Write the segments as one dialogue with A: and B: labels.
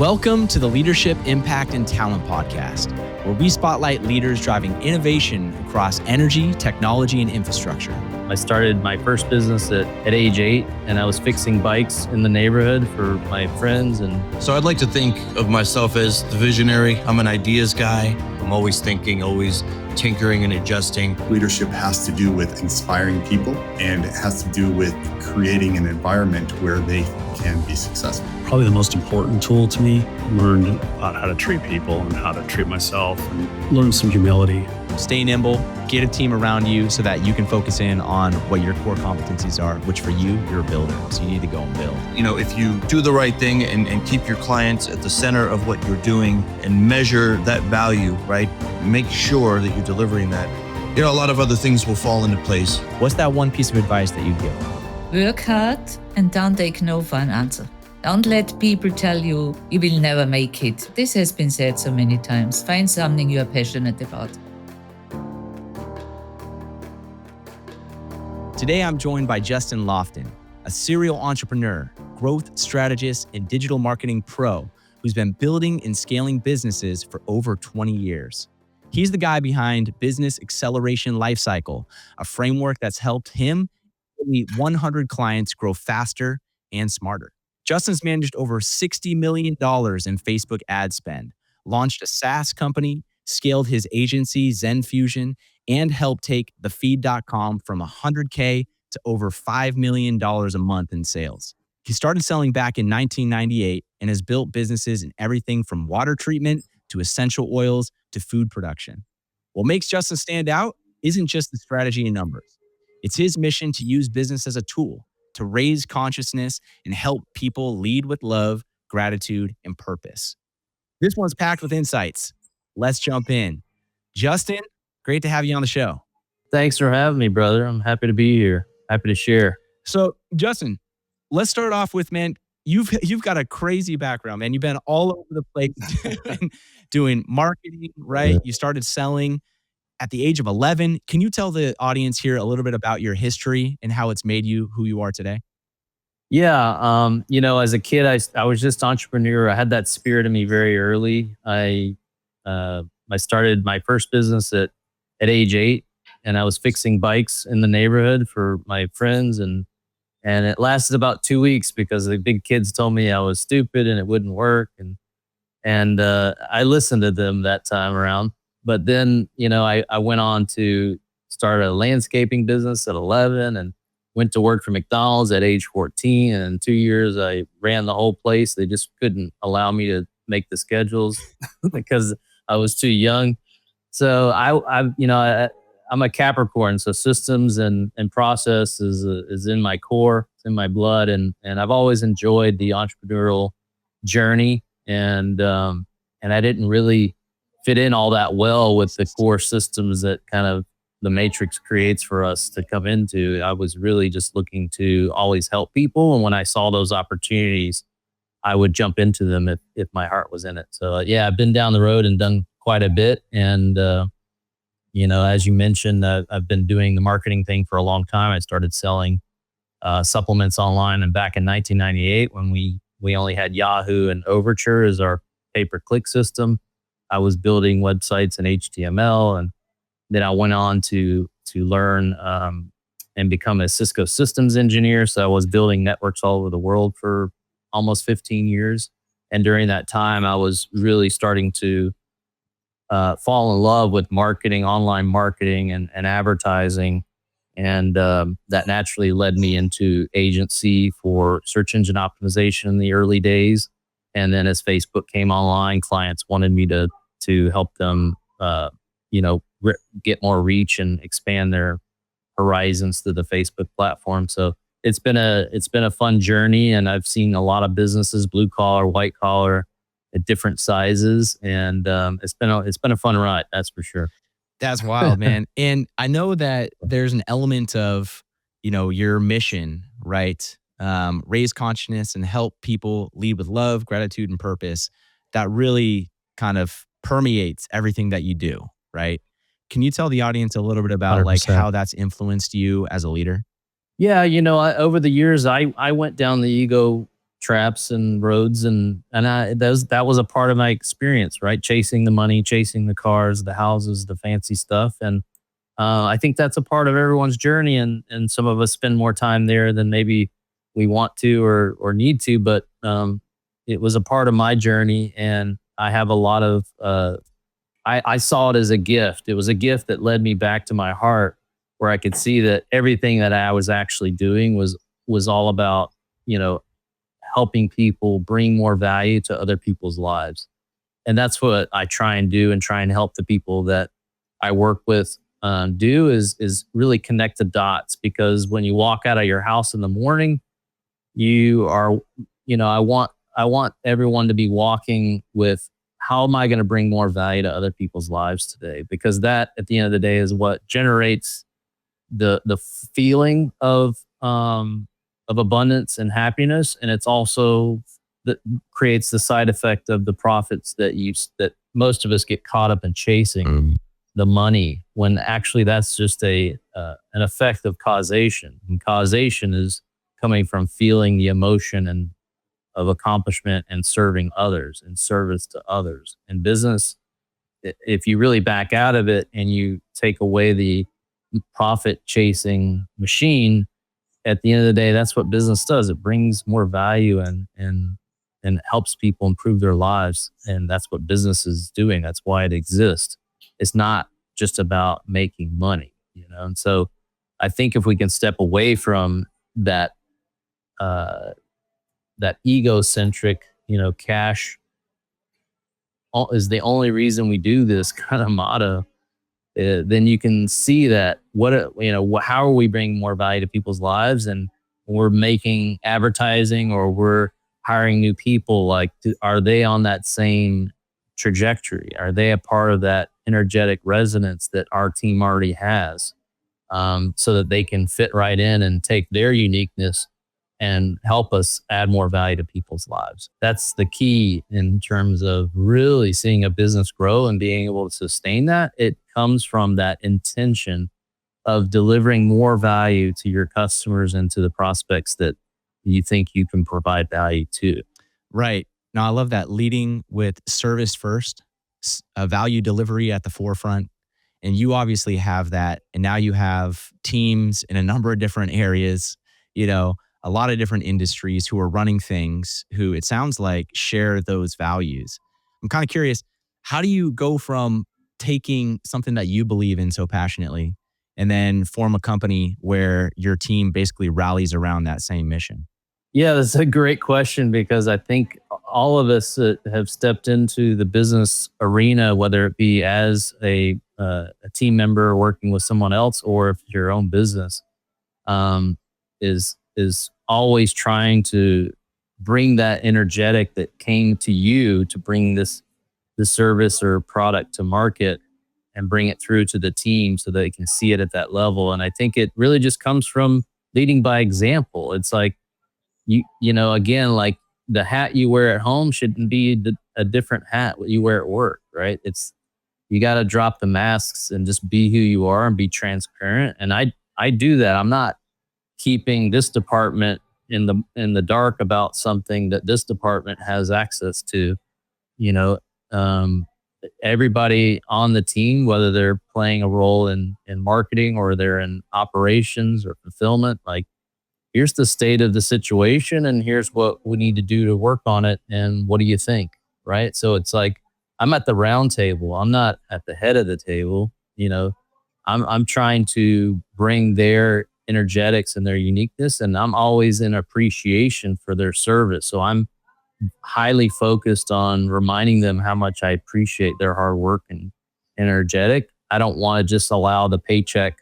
A: Welcome to the Leadership, Impact, and Talent Podcast, where we spotlight leaders driving innovation across energy, technology, and infrastructure.
B: I started my first business at age 8, and I was fixing bikes in the neighborhood for my friends. And
C: so I'd like to think of myself as the visionary. I'm an ideas guy. I'm always thinking, always tinkering and adjusting.
D: Leadership has to do with inspiring people, and it has to do with creating an environment where they can be successful.
E: Probably the most important tool to me. Learned about how to treat people and how to treat myself, and learned some humility.
A: Stay nimble, get a team around you so that you can focus in on what your core competencies are, which for you, you're a builder. So you need to go and build.
C: You know, if you do the right thing and keep your clients at the center of what you're doing and measure that value, right? Make sure that you're delivering that. You know, a lot of other things will fall into place.
A: What's that one piece of advice that you'd give?
F: Work hard and don't take no for an answer. Don't let people tell you you will never make it. This has been said so many times. Find something you are passionate about.
A: Today, I'm joined by Justin Lofton, a serial entrepreneur, growth strategist, and digital marketing pro who's been building and scaling businesses for over 20 years. He's the guy behind Business Acceleration Lifecycle, a framework that's helped him nearly 100 clients grow faster and smarter. Justin's managed over $60 million in Facebook ad spend, launched a SaaS company, scaled his agency, Zen Fusion, and helped take thefeed.com from $100K to over $5 million a month in sales. He started selling back in 1998 and has built businesses in everything from water treatment to essential oils to food production. What makes Justin stand out isn't just the strategy and numbers. It's his mission to use business as a tool to raise consciousness and help people lead with love, gratitude, and purpose. This one's packed with insights. Let's jump in. Justin, great to have you on the show.
B: thanks for having me, brother. I'm happy to be here. Happy to share.
A: So, Justin, let's start off with, man, you've got a crazy background, man. You've been all over the place doing marketing, right?
B: Yeah.
A: You started selling at the age of 11. Can you tell the audience here a little bit about your history and how it's made you who you are today?
B: Yeah. As a kid, I was just entrepreneur. I had that spirit in me very early. I started my first business at age 8, and I was fixing bikes in the neighborhood for my friends, and it lasted about 2 weeks because the big kids told me I was stupid and it wouldn't work, and I listened to them that time around. But then, I went on to start a landscaping business at 11 and went to work for McDonald's at age 14. And in 2 years, I ran the whole place. They just couldn't allow me to make the schedules because I was too young. So I'm a Capricorn, so systems and process is in my core, it's in my blood, and I've always enjoyed the entrepreneurial journey, and I didn't really fit in all that well with the core systems that kind of the matrix creates for us to come into. I was really just looking to always help people, and when I saw those opportunities, I would jump into them if my heart was in it. So I've been down the road and done quite a bit, and as you mentioned, I've been doing the marketing thing for a long time. I started selling supplements online, and back in 1998, when we only had Yahoo and Overture as our pay-per-click system, I was building websites in HTML, and then I went on to learn and become a Cisco systems engineer. So I was building networks all over the world for almost 15 years. And during that time, I was really starting to fall in love with marketing, online marketing and advertising. And that naturally led me into agency for search engine optimization in the early days. And then as Facebook came online, clients wanted me to help them, get more reach and expand their horizons through the Facebook platform. So it's been a fun journey, and I've seen a lot of businesses, blue collar, white collar, at different sizes, and it's been a fun ride, that's for sure.
A: That's wild, man. And I know that there's an element of, your mission, right? Raise consciousness and help people lead with love, gratitude, and purpose that really kind of permeates everything that you do, right? Can you tell the audience a little bit about
B: 100%.
A: how that's influenced you as a leader?
B: Yeah, over the years, I went down the ego traps and roads, and that was a part of my experience, right? Chasing the money, chasing the cars, the houses, the fancy stuff, and I think that's a part of everyone's journey, and some of us spend more time there than maybe we want to or need to, but it was a part of my journey, and I have a lot of I saw it as a gift. It was a gift that led me back to my heart, where I could see that everything that I was actually doing was all about, helping people bring more value to other people's lives. And that's what I try and do, and try and help the people that I work with do is really connect the dots. Because when you walk out of your house in the morning, you are, I want everyone to be walking with, how am I going to bring more value to other people's lives today? Because that, at the end of the day, is what generates the feeling of abundance and happiness, and it's also that creates the side effect of the profits that most of us get caught up in chasing, the money, when actually that's just an effect of causation, and causation is coming from feeling the emotion and of accomplishment and serving others and service to others. And business, if you really back out of it and you take away the profit chasing machine, at the end of the day, that's what business does. It brings more value and helps people improve their lives. And that's what business is doing. That's why it exists. It's not just about making money, And so I think if we can step away from that, that egocentric, cash is the only reason we do this kind of motto, then you can see that how are we bringing more value to people's lives, and we're making advertising or we're hiring new people. Like, are they on that same trajectory? Are they a part of that energetic resonance that our team already has, so that they can fit right in and take their uniqueness and help us add more value to people's lives? That's the key in terms of really seeing a business grow and being able to sustain that. It comes from that intention of delivering more value to your customers and to the prospects that you think you can provide value to.
A: Right. Now, I love that, leading with service first, a value delivery at the forefront. And you obviously have that. And now you have teams in a number of different areas, a lot of different industries who are running things, who it sounds like share those values. I'm kind of curious, how do you go from taking something that you believe in so passionately and then form a company where your team basically rallies around that same mission?
B: Yeah, that's a great question, because I think all of us have stepped into the business arena, whether it be as a team member working with someone else, or if it's your own business, is always trying to bring that energetic that came to you to bring this service or product to market, and bring it through to the team so they can see it at that level. And I think it really just comes from leading by example. It's like, again, like the hat you wear at home shouldn't be a different hat what you wear at work, right? You got to drop the masks and just be who you are and be transparent. And I do that. I'm not keeping this department in the dark about something that this department has access to. Everybody on the team, whether they're playing a role in marketing or they're in operations or fulfillment, like, here's the state of the situation and here's what we need to do to work on it. And what do you think? Right. So it's like, I'm at the round table. I'm not at the head of the table. I'm trying to bring their energetics and their uniqueness, and I'm always in appreciation for their service. So I'm highly focused on reminding them how much I appreciate their hard work and energetic. I don't want to just allow the paycheck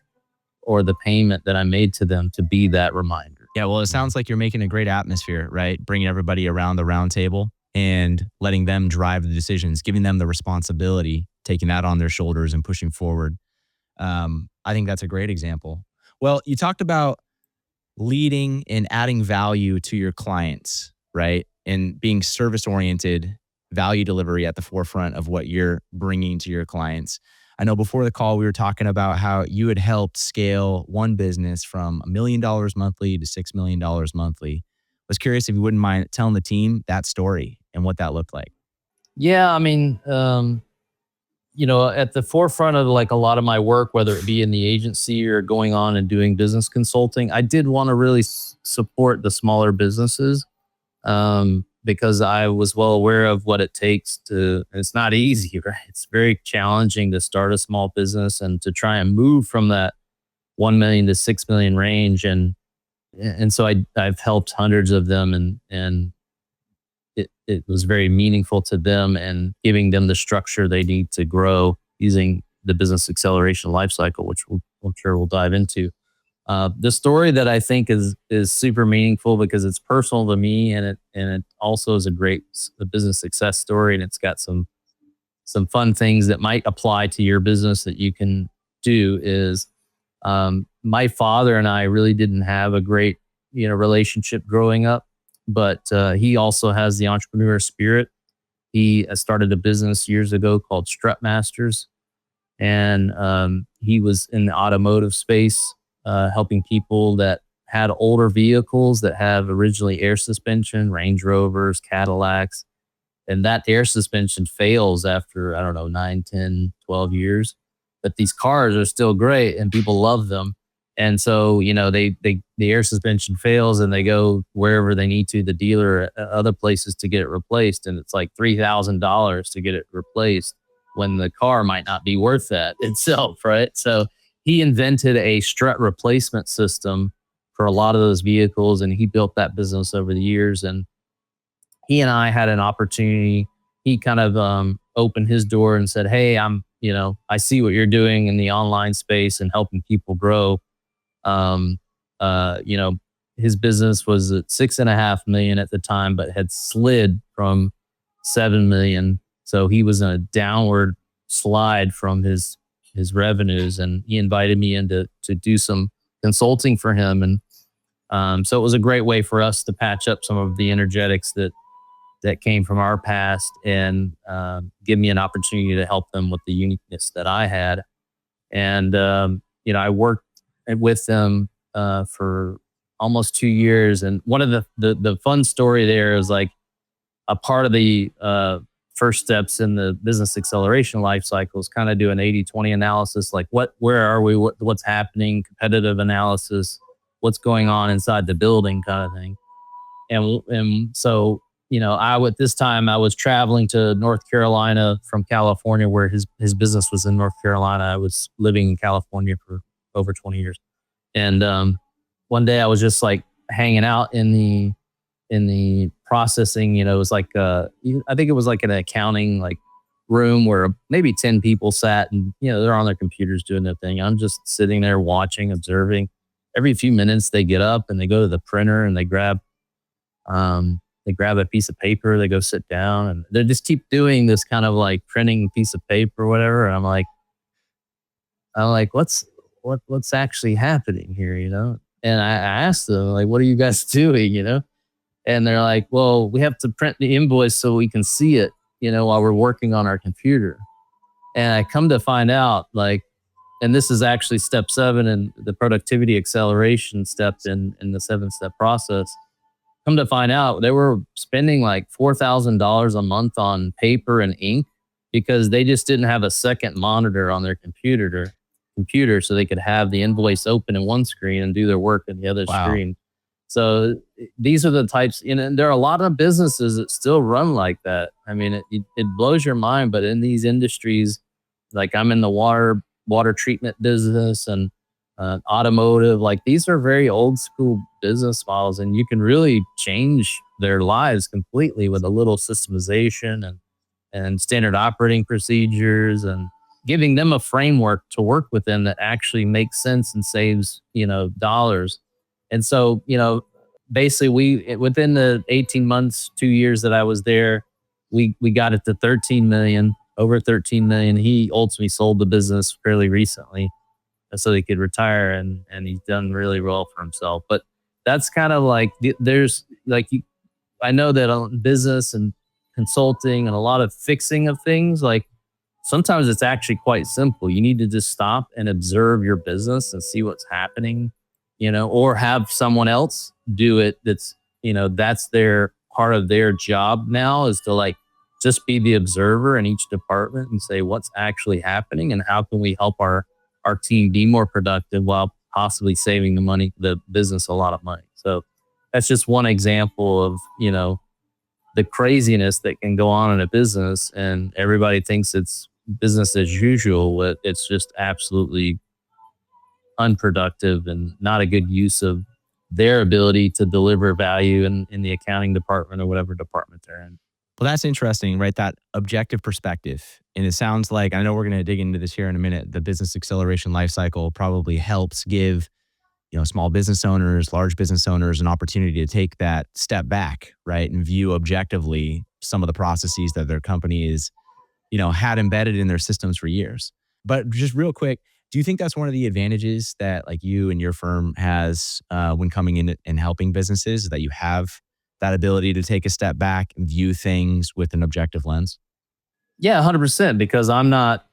B: or the payment that I made to them to be that reminder.
A: Yeah, well, it sounds like you're making a great atmosphere, right? Bringing everybody around the round table and letting them drive the decisions, giving them the responsibility, taking that on their shoulders and pushing forward. I think that's a great example. Well, you talked about leading and adding value to your clients, right? And being service-oriented, value delivery at the forefront of what you're bringing to your clients. I know before the call, we were talking about how you had helped scale one business from $1 million monthly to $6 million monthly was curious if you wouldn't mind telling the team that story and what that looked like.
B: Yeah, I mean, at the forefront of like a lot of my work, whether it be in the agency or going on and doing business consulting, I did want to really support the smaller businesses, because I was well aware of what it takes to, and it's not easy, right? It's very challenging to start a small business and to try and move from that 1 million to 6 million range. And so I've helped hundreds of them, and it was very meaningful to them and giving them the structure they need to grow using the business acceleration lifecycle, which I'm sure we'll dive into. The story that I think is super meaningful because it's personal to me, and it also is a great business success story, and it's got some fun things that might apply to your business that you can do. Is my father and I really didn't have a great relationship growing up, but he also has the entrepreneur spirit. He started a business years ago called Strut Masters, and he was in the automotive space, helping people that had older vehicles that have originally air suspension, Range Rovers, Cadillacs, and that air suspension fails after, I don't know, 9, 10, 12 years. But these cars are still great and people love them. And so, the air suspension fails and they go wherever they need to, the dealer, other places to get it replaced. And it's like $3,000 to get it replaced when the car might not be worth that itself, right? So he invented a strut replacement system for a lot of those vehicles, and he built that business over the years. And he and I had an opportunity. He kind of opened his door and said, "Hey, I see what you're doing in the online space and helping people grow." His business was at 6.5 million at the time, but had slid from 7 million. So he was in a downward slide from his revenues, and he invited me in to do some consulting for him. And so it was a great way for us to patch up some of the energetics that came from our past, and give me an opportunity to help them with the uniqueness that I had. And I worked with them for almost 2 years. And one of the fun story there is like a part of the first steps in the business acceleration life cycle is kind of do an 80-20 analysis, like where are we, what's happening, competitive analysis, what's going on inside the building kind of thing. And so, at this time I was traveling to North Carolina from California, where his business was in North Carolina. I was living in California for over 20 years. And one day I was just like hanging out in the processing, it was like I think it was like an accounting like room where maybe 10 people sat, and they're on their computers doing their thing. I'm just sitting there watching, observing. Every few minutes they get up and they go to the printer and they grab a piece of paper, they go sit down, and they just keep doing this kind of like printing a piece of paper or whatever. And I'm like, what's actually happening here, And I asked them, like, what are you guys doing, And they're like, well, we have to print the invoice so we can see it, while we're working on our computer. And I come to find out, like, and this is actually step 7 in the productivity acceleration step in the 7-step process. Come to find out, they were spending like $4,000 a month on paper and ink because they just didn't have a second monitor on their computer so they could have the invoice open in one screen and do their work in the other screen. So these are the types, and there are a lot of businesses that still run like that. I mean, it blows your mind, but in these industries, like I'm in the water treatment business and automotive, like these are very old school business models, and you can really change their lives completely with a little systemization and standard operating procedures, and giving them a framework to work within that actually makes sense and saves, dollars. And so, basically within the 18 months, 2 years that I was there, we got it to 13 million, over 13 million. He ultimately sold the business fairly recently so he could retire, and he's done really well for himself. But that's kind of like, there's like, I know that on business and consulting and a lot of fixing of things, like sometimes it's actually quite simple. You need to just stop and observe your business and see what's happening, or have someone else do it that's that's their part of their job now, is to like just be the observer in each department and say what's actually happening and how can we help our team be more productive while possibly saving the business a lot of money. So that's just one example of, the craziness that can go on in a business, and everybody thinks it's business as usual. But it's just absolutely unproductive and not a good use of their ability to deliver value in the accounting department or whatever department they're in.
A: Well, that's interesting, right? That objective perspective. And it sounds like, I know we're going to dig into this here in a minute, the business acceleration lifecycle probably helps give, small business owners, large business owners, an opportunity to take that step back, right? And view objectively some of the processes that their company is, had embedded in their systems for years. But just real quick, do you think that's one of the advantages that like you and your firm has when coming in and helping businesses, that you have that ability to take a step back and view things with an objective lens?
B: Yeah, 100%. Because I'm not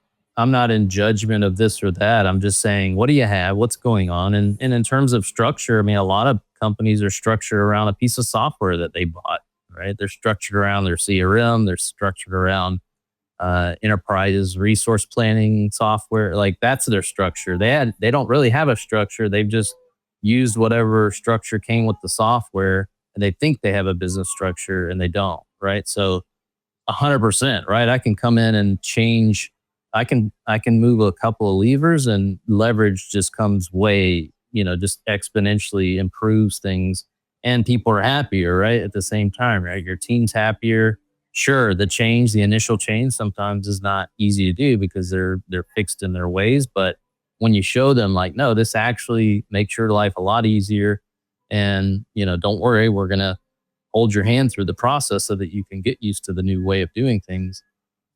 B: in judgment of this or that. I'm just saying, what do you have? What's going on? And in terms of structure, I mean, a lot of companies are structured around a piece of software that they bought, right? They're structured around their CRM. They're structured around enterprise resource planning software. Like that's their structure. They don't really have a structure. They've just used whatever structure came with the software, and they think they have a business structure and they don't, right? So 100%, right? I can come in and change. I can move a couple of levers, and leverage just comes way, just exponentially improves things, and people are happier, right? At the same time, right? Your team's happier. Sure, the initial change sometimes is not easy to do because they're fixed in their ways. But when you show them like, no, this actually makes your life a lot easier, and don't worry, we're gonna hold your hand through the process so that you can get used to the new way of doing things.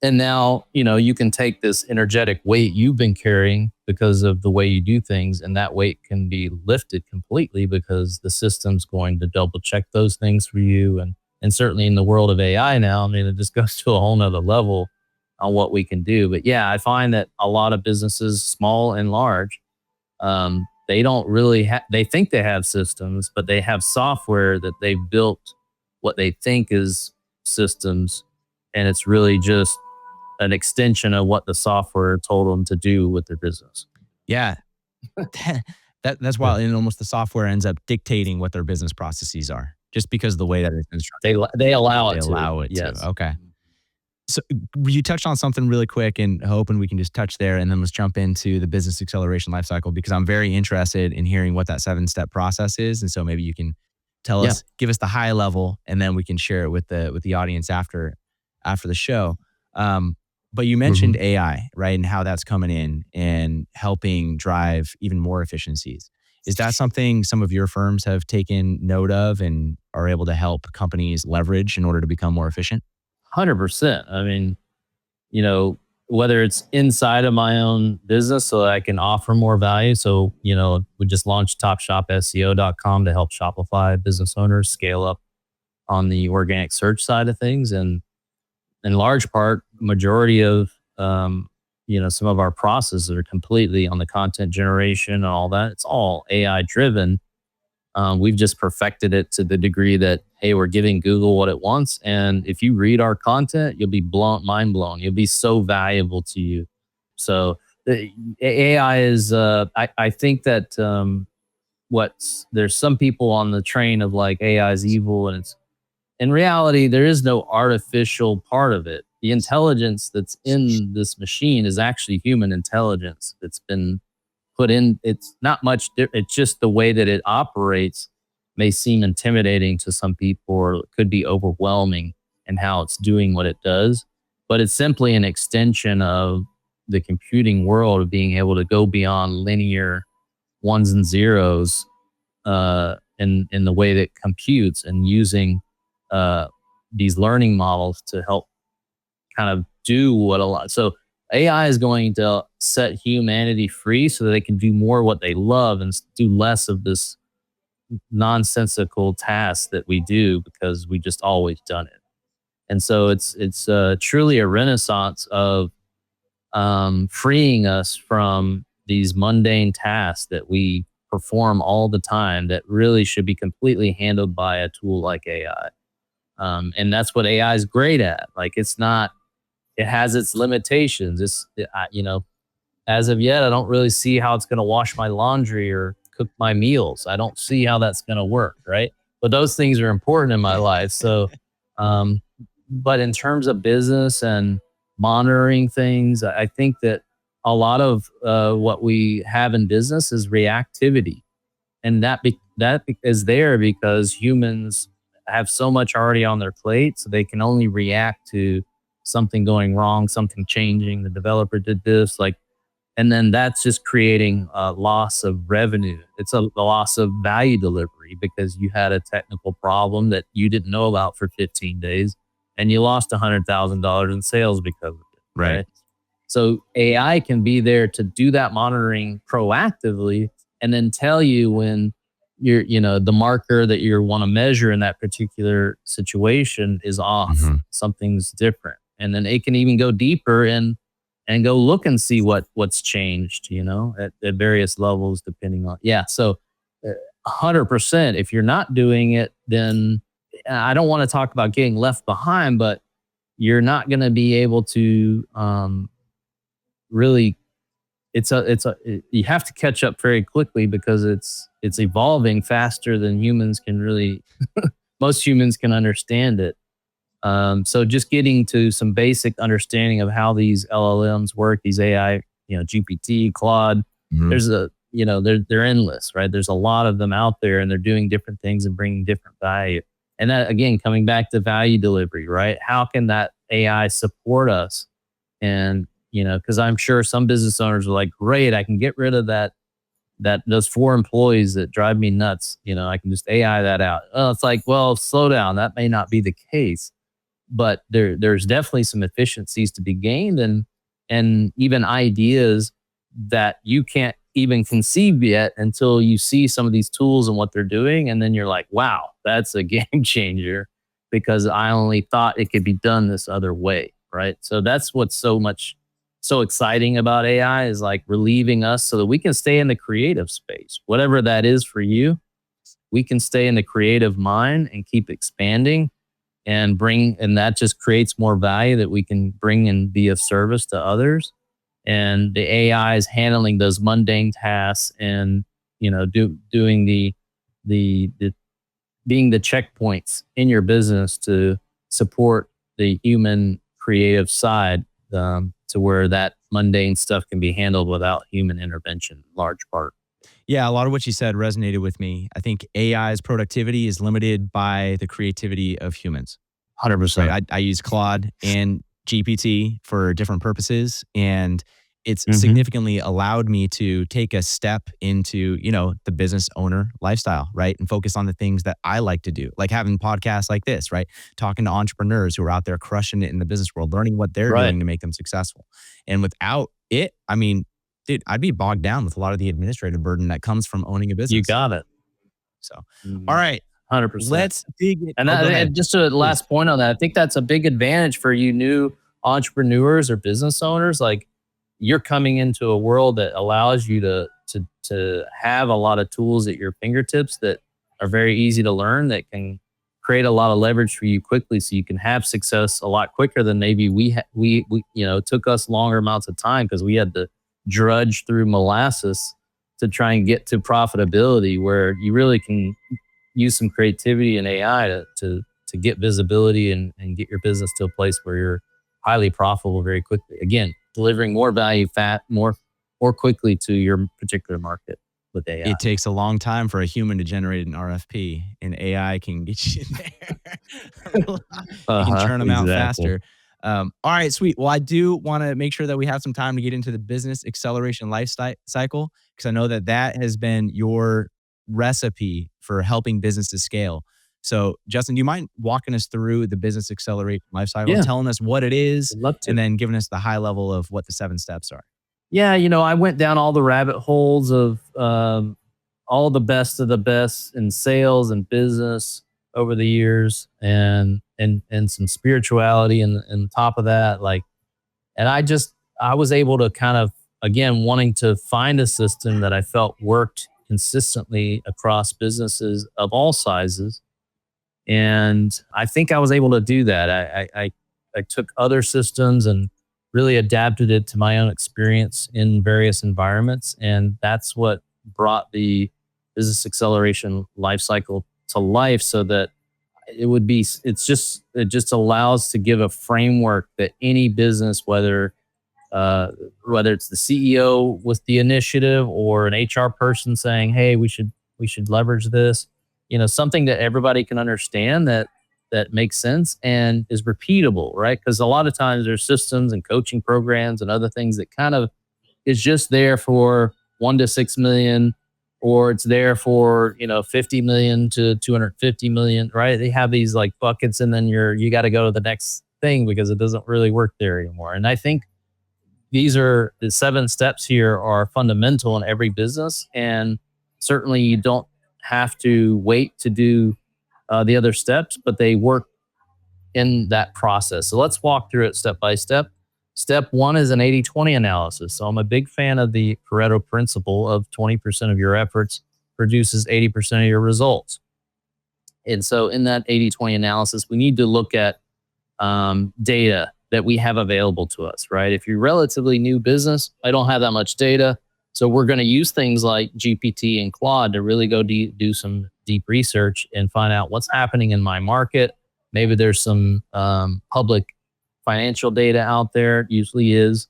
B: And now, you can take this energetic weight you've been carrying because of the way you do things, and that weight can be lifted completely because the system's going to double check those things for you. And certainly in the world of AI now, I mean, it just goes to a whole nother level on what we can do. But yeah, I find that a lot of businesses, small and large, they don't really they think they have systems, but they have software that they've built what they think is systems. And it's really just an extension of what the software told them to do with their business.
A: Yeah. That's why almost the software ends up dictating what their business processes are, just because of the way that it's instructed.
B: They allow it
A: They
B: to.
A: allow it
B: Yes.
A: to. Okay. So you touched on something really quick, and hoping we can just touch there, and then let's jump into the business acceleration lifecycle, because I'm very interested in hearing what that 7-step process is. And so maybe you can tell us, give us the high level, and then we can share it with the audience after the show. But you mentioned AI, right? And how that's coming in and helping drive even more efficiencies. Is that something some of your firms have taken note of and are able to help companies leverage in order to become more efficient?
B: 100%. I mean, whether it's inside of my own business so that I can offer more value. So, we just launched TopShopSEO.com to help Shopify business owners scale up on the organic search side of things. And in large part, majority of, some of our processes are completely on the content generation and all that. It's all AI driven. We've just perfected it to the degree that, hey, we're giving Google what it wants. And if you read our content, you'll be mind blown. You'll be so valuable to you. So the AI is, I think that there's some people on the train of like AI is evil, and it's, in reality, there is no artificial part of it. The intelligence that's in this machine is actually human intelligence that's been put in. It's not much. It's just the way that it operates may seem intimidating to some people, or it could be overwhelming in how it's doing what it does. But it's simply an extension of the computing world of being able to go beyond linear ones and zeros in the way that it computes, and using these learning models to help kind of do what a lot. So AI is going to set humanity free so that they can do more what they love and do less of this nonsensical task that we do because we just always done it. And so it's truly a renaissance of freeing us from these mundane tasks that we perform all the time that really should be completely handled by a tool like AI. And that's what AI is great at. Like it has its limitations. As of yet, I don't really see how it's going to wash my laundry or cook my meals. I don't see how that's going to work, right? But those things are important in my life. So, but in terms of business and monitoring things, I think that a lot of what we have in business is reactivity, and that is there because humans have so much already on their plate, so they can only react to something going wrong, something changing. The developer did this, and then that's just creating a loss of revenue. It's a loss of value delivery because you had a technical problem that you didn't know about for 15 days and you lost $100,000 in sales because of it. Right. So AI can be there to do that monitoring proactively and then tell you when the marker that you want to measure in that particular situation is off. Something's different. And then it can even go deeper and go look and see what's changed, at various levels, depending on. Yeah. So 100%, if you're not doing it, then I don't want to talk about getting left behind, but you're not going to be able to really, you have to catch up very quickly because it's evolving faster than humans can really, most humans can understand it. So just getting to some basic understanding of how these LLMs work, these AI, GPT, Claude, there's they're endless, right? There's a lot of them out there and they're doing different things and bringing different value. And that, again, coming back to value delivery, right? How can that AI support us? And, because I'm sure some business owners are like, great, I can get rid of those 4 employees that drive me nuts. I can just AI that out. Oh, it's like, well, slow down. That may not be the case. But there's definitely some efficiencies to be gained and even ideas that you can't even conceive yet until you see some of these tools and what they're doing. And then you're like, wow, that's a game changer because I only thought it could be done this other way, right? So that's what's so exciting about AI is like relieving us so that we can stay in the creative space, whatever that is for you. We can stay in the creative mind and keep expanding. And that just creates more value that we can bring and be of service to others. And the AI is handling those mundane tasks and, doing the being the checkpoints in your business to support the human creative side, to where that mundane stuff can be handled without human intervention in large part.
A: Yeah, a lot of what you said resonated with me. I think AI's productivity is limited by the creativity of humans.
B: 100%.
A: Right? I use Claude and GPT for different purposes, and it's significantly allowed me to take a step into, the business owner lifestyle, right? And focus on the things that I like to do, like having podcasts like this, right? Talking to entrepreneurs who are out there crushing it in the business world, learning what they're doing to make them successful. And without it, dude, I'd be bogged down with a lot of the administrative burden that comes from owning a business.
B: You got it.
A: So, all right.
B: 100%.
A: Let's dig it.
B: And just a last point on that, I think that's a big advantage for you new entrepreneurs or business owners. Like you're coming into a world that allows you to have a lot of tools at your fingertips that are very easy to learn, that can create a lot of leverage for you quickly, so you can have success a lot quicker than maybe we it took us longer amounts of time because we had to drudge through molasses to try and get to profitability, where you really can use some creativity and AI to get visibility and get your business to a place where you're highly profitable very quickly. Again, delivering more value more quickly to your particular market with AI.
A: It takes a long time for a human to generate an RFP, and AI can get you there. You can churn them out faster. All right, sweet. Well, I do want to make sure that we have some time to get into the business acceleration life cycle, because I know that has been your recipe for helping businesses scale. So, Justin, do you mind walking us through the business acceleration life cycle, telling us what it is, and then giving us the high level of what the 7 steps are?
B: Yeah, I went down all the rabbit holes of all the best of the best in sales and business over the years, and some spirituality and top of that, and I was able to kind of, again, wanting to find a system that I felt worked consistently across businesses of all sizes. And I think I was able to do that. I took other systems and really adapted it to my own experience in various environments. And that's what brought the business acceleration lifecycle to life, so that it just allows to give a framework that any business, whether it's the CEO with the initiative or an HR person saying, "Hey, we should leverage this," something that everybody can understand, that makes sense and is repeatable, right? Because a lot of times there's systems and coaching programs and other things that kind of is just there for 1 to 6 million, or it's there for 50 million to 250 million, right? They have these like buckets, and then you got to go to the next thing because it doesn't really work there anymore. And I think these are the 7 steps here are fundamental in every business, and certainly you don't have to wait to do the other steps, but they work in that process. So let's walk through it step by step. Step 1 is an 80-20 analysis. So I'm a big fan of the Pareto principle of 20% of your efforts produces 80% of your results. And so in that 80-20 analysis, we need to look at data that we have available to us, right? If you're relatively new business, I don't have that much data. So we're going to use things like GPT and Claude to really go do some deep research and find out what's happening in my market. Maybe there's some public financial data out there, it usually is.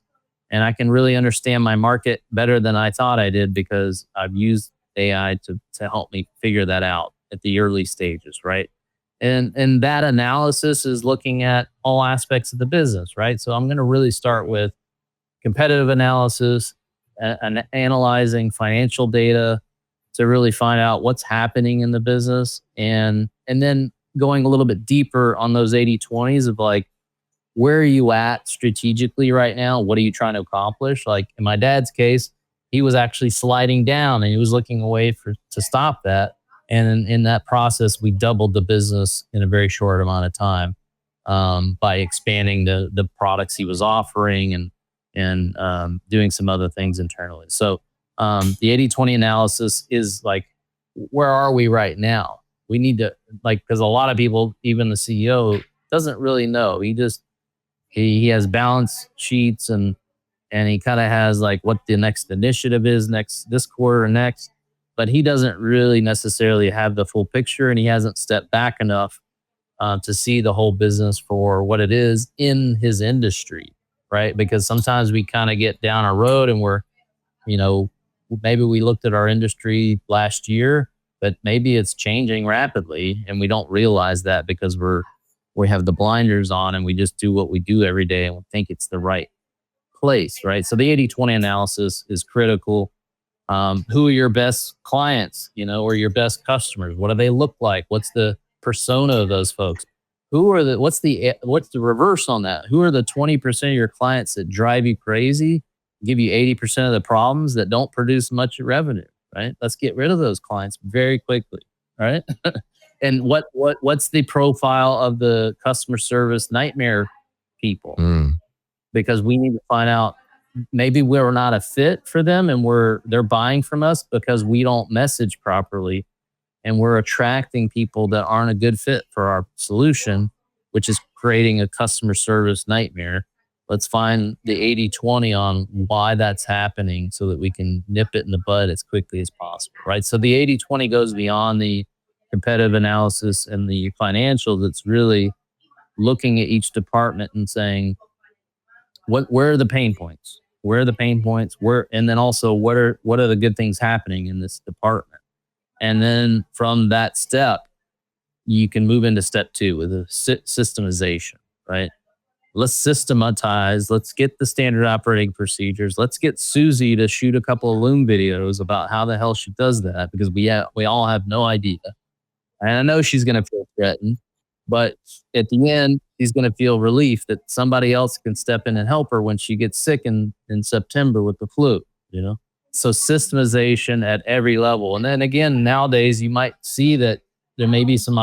B: And I can really understand my market better than I thought I did because I've used AI to help me figure that out at the early stages, right? And that analysis is looking at all aspects of the business, right? So I'm going to really start with competitive analysis and analyzing financial data to really find out what's happening in the business, and then going a little bit deeper on those 80-20s of like, where are you at strategically right now? What are you trying to accomplish? Like in my dad's case, he was actually sliding down and he was looking away to stop that. And in that process, we doubled the business in a very short amount of time by expanding the products he was offering and doing some other things internally. So the 80-20 analysis is like, where are we right now? We need to, because a lot of people, even the CEO, doesn't really know. He has balance sheets and he kind of has like what the next initiative is this quarter or next, but he doesn't really necessarily have the full picture, and he hasn't stepped back enough to see the whole business for what it is in his industry, right? Because sometimes we kind of get down a road and we're, maybe we looked at our industry last year, but maybe it's changing rapidly and we don't realize that because we have the blinders on and we just do what we do every day and we think it's the right place, right? So the 80-20 analysis is critical. Who are your best clients, or your best customers? What do they look like? What's the persona of those folks? What's the reverse on that? Who are the 20% of your clients that drive you crazy, give you 80% of the problems, that don't produce much revenue, right? Let's get rid of those clients very quickly, right? And what's the profile of the customer service nightmare people? Because we need to find out, maybe we're not a fit for them and they're buying from us because we don't message properly and we're attracting people that aren't a good fit for our solution, which is creating a customer service nightmare. Let's find the 80-20 on why that's happening so that we can nip it in the bud as quickly as possible, right? So the 80-20 goes beyond the competitive analysis and the financials. It's really looking at each department and saying, where are the pain points? Where are the pain points? And then also what are the good things happening in this department? And then from that step, you can move into step 2 with a systemization, right? Let's systematize. Let's get the standard operating procedures. Let's get Susie to shoot a couple of Loom videos about how the hell she does that, because we all have no idea. And I know she's going to feel threatened, but at the end, she's going to feel relief that somebody else can step in and help her when she gets sick in September with the flu, So systemization at every level. And then again, nowadays, you might see that there may be some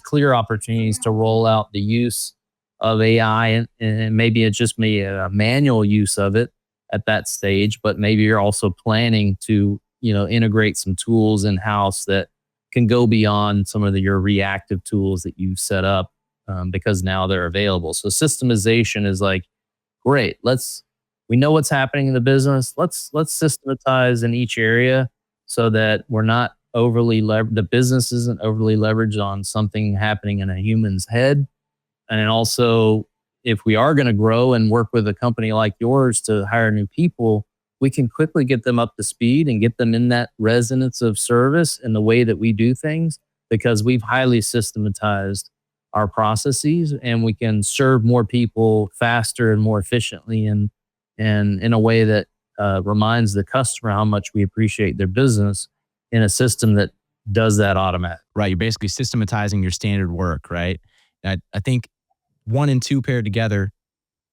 B: clear opportunities to roll out the use of AI, and maybe it's just a manual use of it at that stage, but maybe you're also planning to integrate some tools in house that can go beyond some of your reactive tools that you set up, because now they're available. So systemization is like, great, we know what's happening in the business. Let's systematize in each area so that we're not the business isn't overly leveraged on something happening in a human's head. And then also, if we are going to grow and work with a company like yours to hire new people, we can quickly get them up to speed and get them in that resonance of service in the way that we do things, because we've highly systematized our processes, and we can serve more people faster and more efficiently, and in a way that reminds the customer how much we appreciate their business in a system that does that automatic.
A: Right. You're basically systematizing your standard work, right? I think 1 and 2 paired together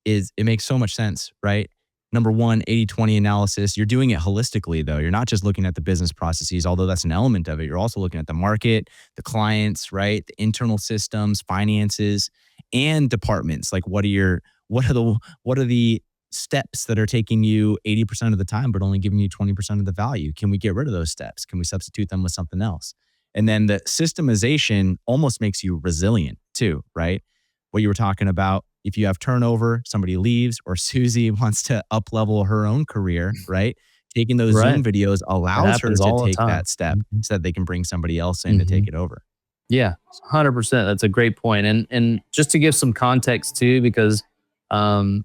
A: it makes so much sense, right? Number 1, 80-20 analysis. You're doing it holistically, though. You're not just looking at the business processes, although that's an element of it. You're also looking at the market, the clients, right? The internal systems, finances, and departments. Like what are the steps that are taking you 80% of the time, but only giving you 20% of the value? Can we get rid of those steps? Can we substitute them with something else? And then the systemization almost makes you resilient too, right? What you were talking about, if you have turnover, somebody leaves, or Susie wants to up-level her own career, right? Taking those Zoom videos allows her to take that step so that they can bring somebody else in to take it over.
B: Yeah, 100%. That's a great point. And just to give some context too, because I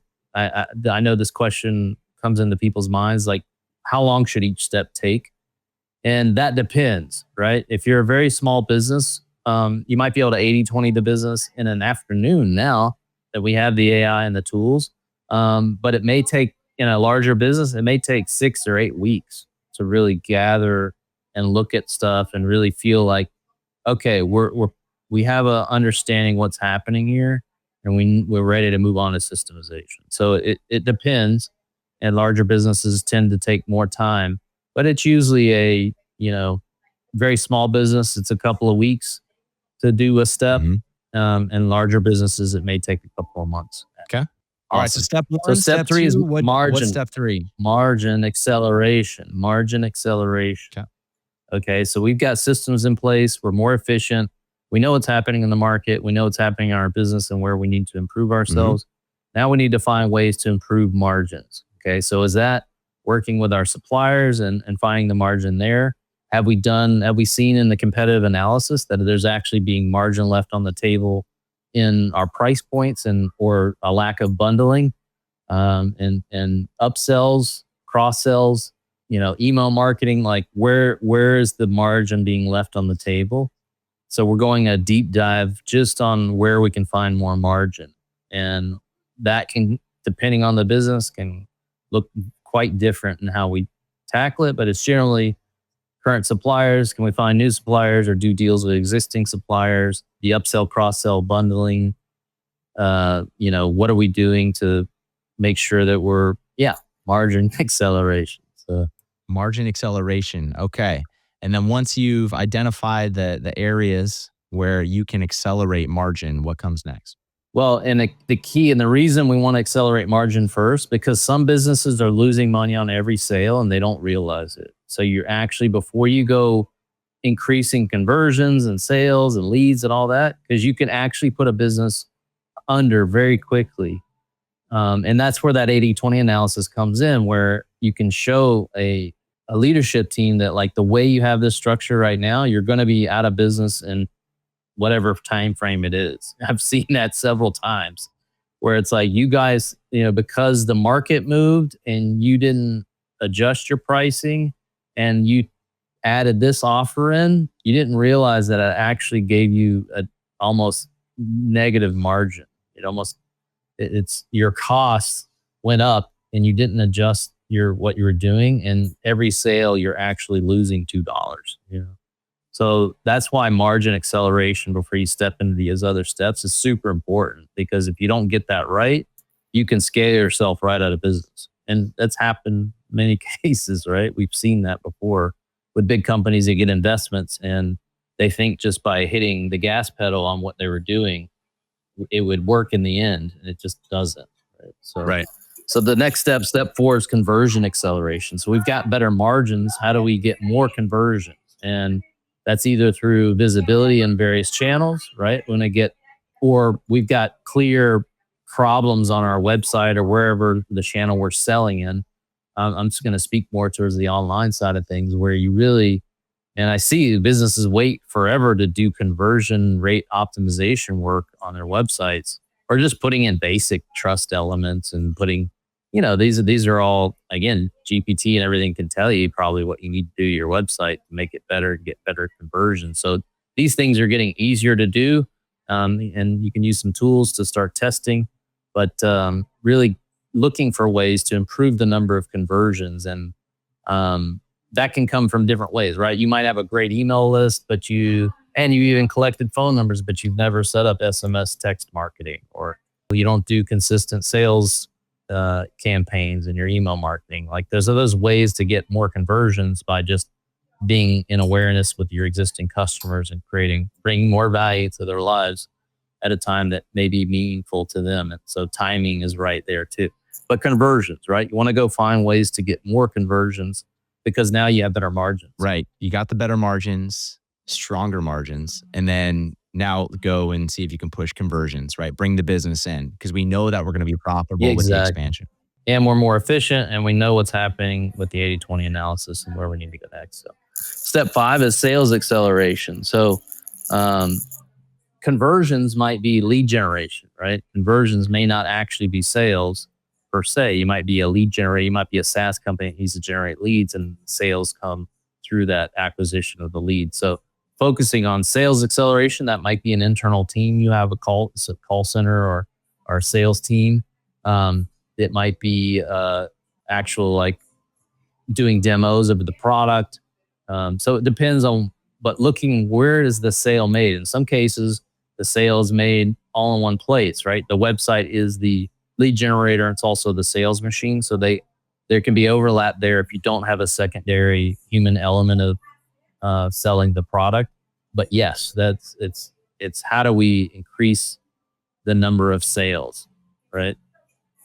B: know this question comes into people's minds, like how long should each step take? And that depends, right? If you're a very small business, you might be able to 80-20 the business in an afternoon now that we have the AI and the tools. But it may take, in a larger business, it may take 6 or 8 weeks to really gather and look at stuff and really feel like, okay, we have a understanding what's happening here, and we're ready to move on to systemization. So it depends, and larger businesses tend to take more time, but it's usually a very small business. It's a couple of weeks to do a step. And larger businesses, it may take a couple of months.
A: Okay.
B: Awesome.
A: All right. So step 1,
B: so step 3
A: 2,
B: is margin.
A: What's step 3?
B: Margin acceleration. Okay. So we've got systems in place. We're more efficient. We know what's happening in the market. We know what's happening in our business and where we need to improve ourselves. Now we need to find ways to improve margins. Okay. So is that working with our suppliers and finding the margin there? Have we seen in the competitive analysis that there's actually being margin left on the table in our price points or a lack of bundling, and upsells, cross sells, email marketing? Like where is the margin being left on the table? So we're going a deep dive just on where we can find more margin, and that can, depending on the business, can look quite different in how we tackle it. But it's generally current suppliers. Can we find new suppliers or do deals with existing suppliers? The upsell, cross-sell, bundling. What are we doing to make sure that we're, margin acceleration. So
A: margin acceleration. Okay. And then once you've identified the areas where you can accelerate margin, what comes next?
B: Well, and the key and the reason we want to accelerate margin first, because some businesses are losing money on every sale and they don't realize it. So you're actually, before you go increasing conversions and sales and leads and all that, because you can actually put a business under very quickly. And that's where that 80-20 analysis comes in, where you can show a leadership team that, like, the way you have this structure right now, you're going to be out of business in whatever time frame it is. I've seen that several times where it's like, you guys, because the market moved and you didn't adjust your pricing and you added this offer in, you didn't realize that it actually gave you a almost negative margin. It's your costs went up and you didn't adjust what you were doing, and every sale you're actually losing $2. So that's why margin acceleration before you step into these other steps is super important, because if you don't get that right, you can scale yourself right out of business. And that's happened in many cases, right? We've seen that before with big companies that get investments and they think just by hitting the gas pedal on what they were doing, it would work in the end, and it just doesn't. Right. So
A: right.
B: So the next step, step 4, is conversion acceleration. So we've got better margins. How do we get more conversions? And that's either through visibility in various channels, right? Or we've got clear problems on our website or wherever the channel we're selling in. I'm just going to speak more towards the online side of things, where you really, and I see businesses wait forever to do conversion rate optimization work on their websites, or just putting in basic trust elements and putting, these are all, again, GPT and everything can tell you probably what you need to do to your website to make it better, get better conversion. So these things are getting easier to do, and you can use some tools to start testing, but really looking for ways to improve the number of conversions. And that can come from different ways, right? You might have a great email list, you even collected phone numbers, but you've never set up SMS text marketing, or you don't do consistent sales campaigns in your email marketing. Like there's those ways to get more conversions by just being in awareness with your existing customers and bringing more value to their lives at a time that may be meaningful to them. And so timing is right there too. But conversions, right? You want to go find ways to get more conversions, because now you have better margins.
A: Right. You got the better margins, stronger margins, and then now go and see if you can push conversions, right? Bring the business in, because we know that we're going to be profitable with the expansion.
B: And we're more efficient, and we know what's happening with the 80/20 analysis and where we need to go next. So step 5 is sales acceleration. So conversions might be lead generation, right? Conversions may not actually be sales per se. You might be a lead generator. You might be a SaaS company that needs to generate leads, and sales come through that acquisition of the lead. So focusing on sales acceleration, that might be an internal team. You have a call center or a sales team. It might be actual, like, doing demos of the product. So it depends on, but looking, where is the sale made? In some cases, the sale is made all in one place, right? The website is the lead generator. It's also the sales machine. So there can be overlap there if you don't have a secondary human element of selling the product. But yes, it's how do we increase the number of sales, right?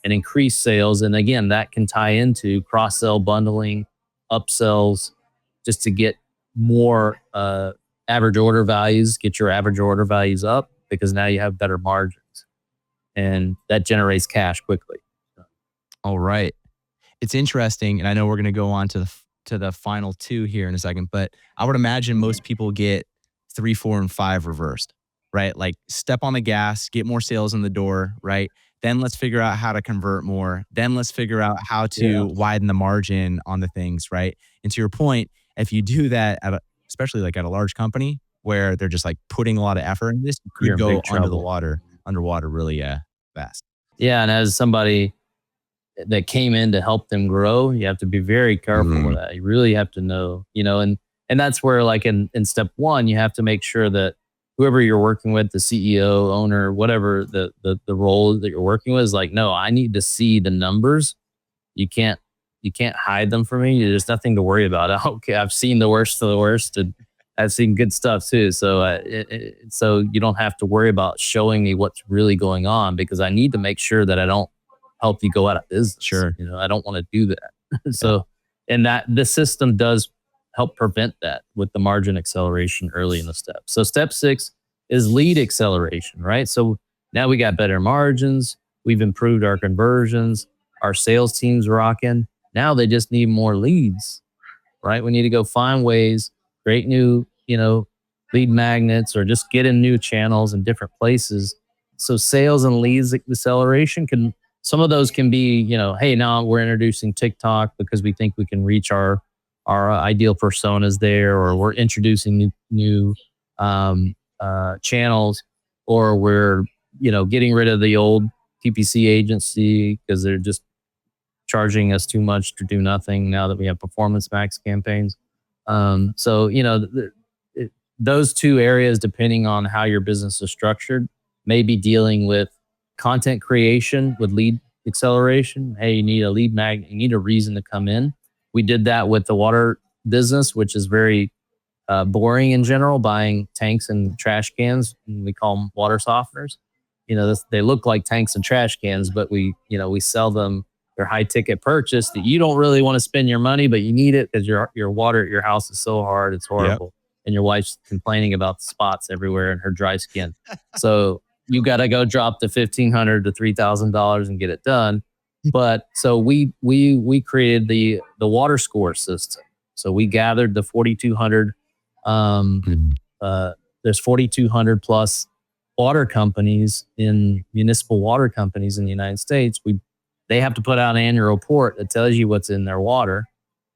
B: And increase sales. And again, that can tie into cross-sell, bundling, upsells, just to get more average order values, get your average order values up, because now you have better margins. And that generates cash quickly.
A: All right. It's interesting, and I know we're going to go on to the final 2 here in a second, but I would imagine most people get 3, 4, and 5 reversed, right? Like, step on the gas, get more sales in the door, right? Then let's figure out how to convert more. Then let's figure out how to widen the margin on the things, right? And to your point, if you do that especially like at a large company where they're just like putting a lot of effort in this, you could go underwater really fast.
B: Yeah, and as somebody that came in to help them grow, you have to be very careful with that. You really have to know, and that's where, like, in step 1, you have to make sure that whoever you're working with, the CEO, owner, whatever the role that you're working with, is like, no, I need to see the numbers. You can't hide them from me. There's nothing to worry about. Okay, I've seen the worst of the worst, and I've seen good stuff too. So so you don't have to worry about showing me what's really going on, because I need to make sure that I don't help you go out of business.
A: Sure.
B: I don't want to do that. So, and that the system does help prevent that with the margin acceleration early in the step. So step 6 is lead acceleration, right? So now we got better margins. We've improved our conversions. Our sales team's rocking. Now they just need more leads, right? We need to go find ways, create new, lead magnets, or just get in new channels in different places. So sales and leads acceleration some of those can be, hey, now we're introducing TikTok because we think we can reach our ideal personas there, or we're introducing new channels, or we're, getting rid of the old PPC agency because they're just charging us too much to do nothing now that we have Performance Max campaigns. So, those 2 areas, depending on how your business is structured, may be dealing with content creation with lead acceleration. Hey, you need a lead magnet, you need a reason to come in. We did that with the water business, which is very boring in general, buying tanks and trash cans. And we call them water softeners. They look like tanks and trash cans, but we sell them. their high ticket purchase that you don't really want to spend your money, but you need it because your water at your house is so hard. It's horrible. And your wife's complaining about the spots everywhere and her dry skin. So you got to go drop the $1,500 to $3,000 and get it done. But so we created the water score system. So we gathered the 4,200, there's 4,200 plus water companies municipal water companies in the United States. They have to put out an annual report that tells you what's in their water.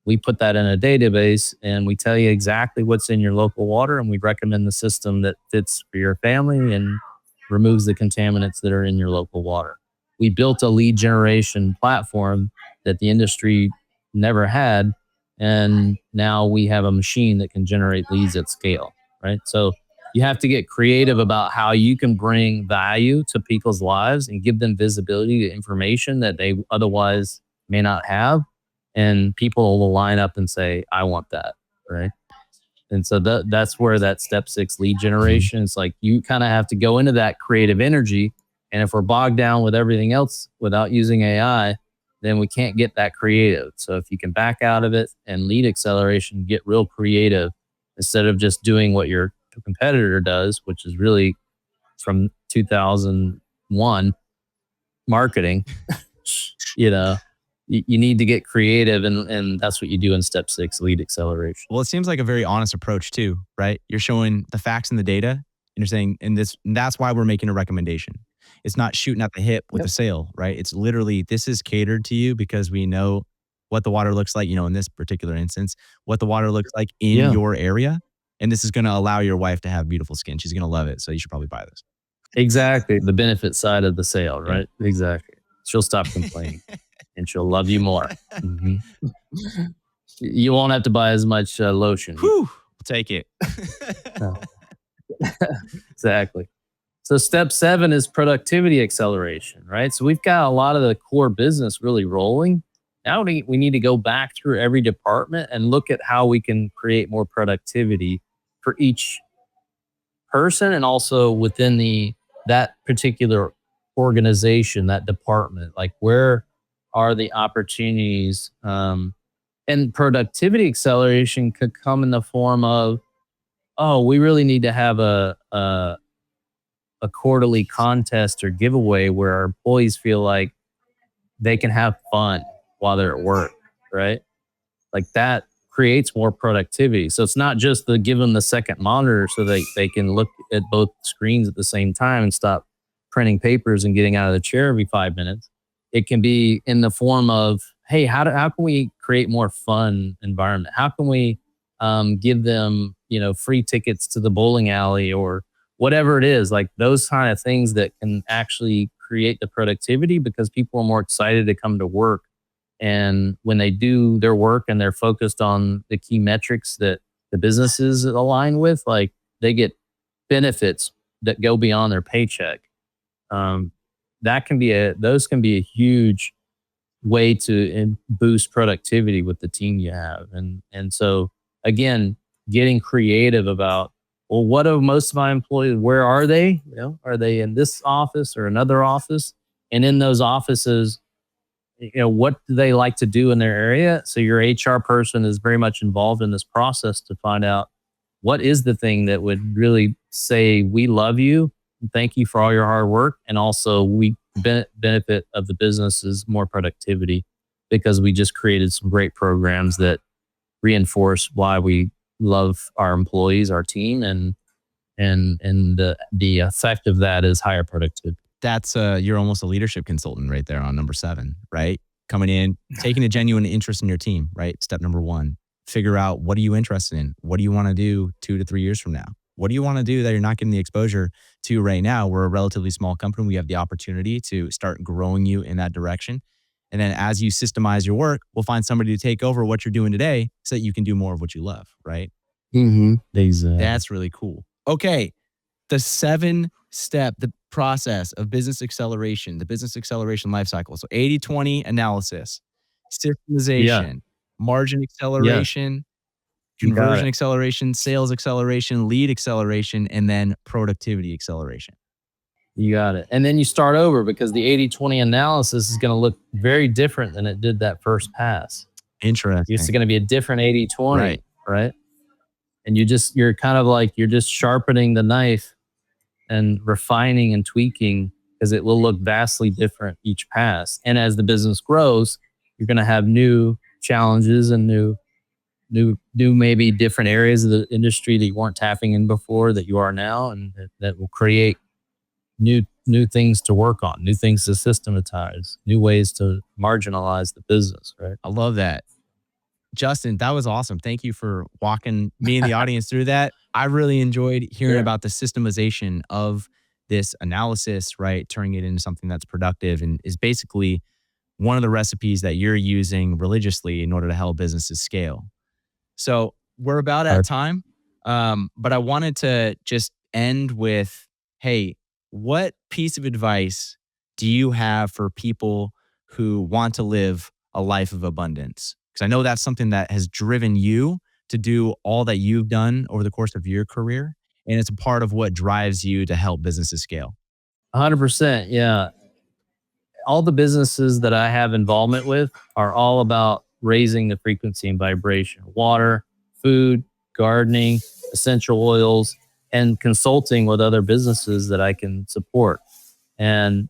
B: We put that in a database and we tell you exactly what's in your local water, and we recommend the system that fits for your family and removes the contaminants that are in your local water. We built a lead generation platform that the industry never had, and now we have a machine that can generate leads at scale, right? So you have to get creative about how you can bring value to people's lives and give them visibility to information that they otherwise may not have. And people will line up and say, I want that, right? And so that's where that step 6 lead generation, it's like you kind of have to go into that creative energy. And if we're bogged down with everything else without using AI, then we can't get that creative. So if you can back out of it and lead acceleration, get real creative instead of just doing what your competitor does, which is really from 2001 marketing, you need to get creative, and that's what you do in step 6, lead acceleration.
A: Well, it seems like a very honest approach too, right? You're showing the facts and the data, and you're saying, and that's why we're making a recommendation. It's not shooting at the hip with a sale, right? It's literally, this is catered to you because we know what the water looks like, in this particular instance, what the water looks like in your area. And this is going to allow your wife to have beautiful skin. She's going to love it. So you should probably buy this.
B: Exactly. The benefit side of the sale, right? Yeah. Exactly. She'll stop complaining and she'll love you more. Mm-hmm. You won't have to buy as much lotion.
A: Whew, we'll take it.
B: Exactly. So step 7 is productivity acceleration, right? So we've got a lot of the core business really rolling. Now we need to go back through every department and look at how we can create more productivity for each person and also within that particular organization, that department. Like, where are the opportunities? And productivity acceleration could come in the form of, we really need to have a quarterly contest or giveaway where our employees feel like they can have fun while they're at work, right? Like, that creates more productivity. So it's not just give them the second monitor so they can look at both screens at the same time and stop printing papers and getting out of the chair every 5 minutes. It can be in the form of, hey, how can we create more fun environment? How can we give them, free tickets to the bowling alley or whatever it is, like those kind of things that can actually create the productivity because people are more excited to come to work. And when they do their work and they're focused on the key metrics that the businesses align with, like, they get benefits that go beyond their paycheck. Those can be a huge way to boost productivity with the team you have. And so again, getting creative about, well, what are most of my employees, where are they? Are they in this office or another office? And in those offices, what do they like to do in their area? So your HR person is very much involved in this process to find out what is the thing that would really say, we love you, thank you for all your hard work, and also we benefit of the business is more productivity because we just created some great programs that reinforce why we love our employees, our team, and the effect of that is higher productivity.
A: That's you're almost a leadership consultant right there on number 7, right? Coming in, taking a genuine interest in your team, right? Step number 1, figure out, what are you interested in? What do you want to do 2 to 3 years from now? What do you want to do that you're not getting the exposure to right now? We're a relatively small company. We have the opportunity to start growing you in that direction. And then as you systemize your work, we'll find somebody to take over what you're doing today so that you can do more of what you love, right?
B: Mm-hmm. Exactly.
A: That's really cool. Okay. The 7-step, the process of business acceleration, the business acceleration lifecycle. So 80-20 analysis, systemization, margin acceleration, conversion acceleration, sales acceleration, lead acceleration, and then productivity acceleration.
B: You got it. And then you start over because the 80-20 analysis is going to look very different than it did that first pass.
A: Interesting.
B: It's going to be a different 80-20, right? And you're kind of like, you're just sharpening the knife and refining and tweaking because it will look vastly different each pass. And as the business grows, you're going to have new challenges and new maybe different areas of the industry that you weren't tapping in before that you are now, and that will create new things to work on, new things to systematize, new ways to marginalize the business, right?
A: I love that. Justin, that was awesome. Thank you for walking me and the audience through that. I really enjoyed hearing about the systemization of this analysis, right? Turning it into something that's productive and is basically one of the recipes that you're using religiously in order to help businesses scale. So we're about at time, but I wanted to just end with, hey, what piece of advice do you have for people who want to live a life of abundance? Because I know that's something that has driven you to do all that you've done over the course of your career. And it's a part of what drives you to help businesses scale.
B: 100%. Yeah. All the businesses that I have involvement with are all about raising the frequency and vibration. Water, food, gardening, essential oils, and consulting with other businesses that I can support. And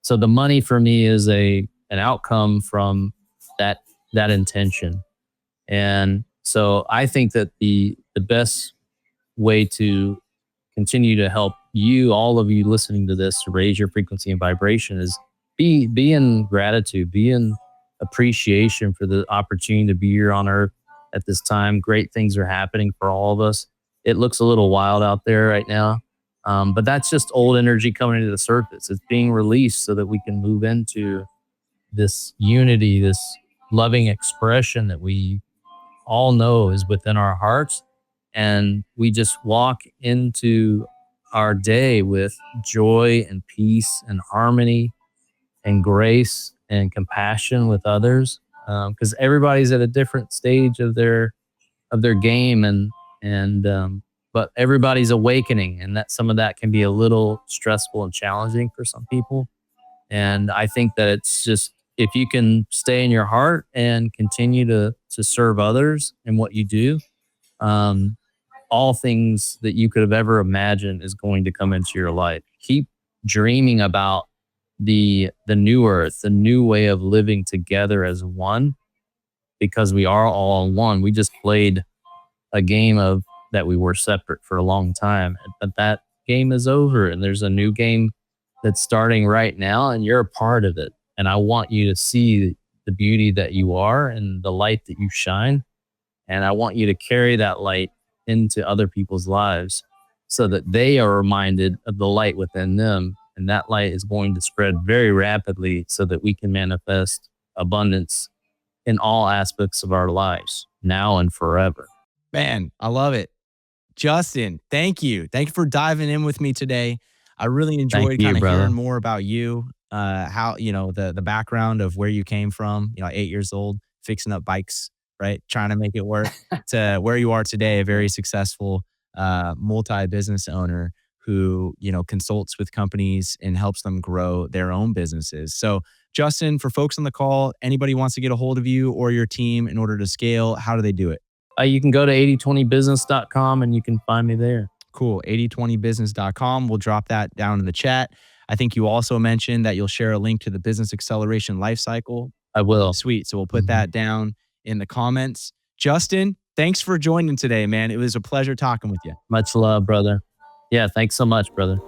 B: so the money for me is an outcome from that intention. And so I think that the best way to continue to help you, all of you listening to this, to raise your frequency and vibration is be in gratitude, be in appreciation for the opportunity to be here on earth at this time. Great things are happening for all of us. It looks a little wild out there right now, but that's just old energy coming to the surface. It's being released so that we can move into this unity, this loving expression that we all know is within our hearts. And we just walk into our day with joy and peace and harmony and grace and compassion with others, because everybody's at a different stage of their game, but everybody's awakening, and that some of that can be a little stressful and challenging for some people. And I think that it's just, if you can stay in your heart and continue to serve others in what you do, all things that you could have ever imagined is going to come into your life. Keep dreaming about the new earth, the new way of living together as one, because we are all one. We just played a game of that we were separate for a long time, but that game is over, and there's a new game that's starting right now, and you're a part of it. And I want you to see the beauty that you are and the light that you shine. And I want you to carry that light into other people's lives so that they are reminded of the light within them. And that light is going to spread very rapidly so that we can manifest abundance in all aspects of our lives, now and forever.
A: Man, I love it. Justin, thank you. Thank you for diving in with me today. I really enjoyed kind of hearing more about you, how, the background of where you came from, 8 years old, fixing up bikes, right? Trying to make it work to where you are today, a very successful multi-business owner who, consults with companies and helps them grow their own businesses. So Justin, for folks on the call, anybody wants to get a hold of you or your team in order to scale, how do they do it?
B: You can go to 8020business.com and you can find me there.
A: Cool. 8020business.com. We'll drop that down in the chat. I think you also mentioned that you'll share a link to the Business Acceleration Lifecycle.
B: I will.
A: Sweet. So we'll put that down in the comments. Justin, thanks for joining today, man. It was a pleasure talking with you.
B: Much love, brother. Yeah, thanks so much, brother.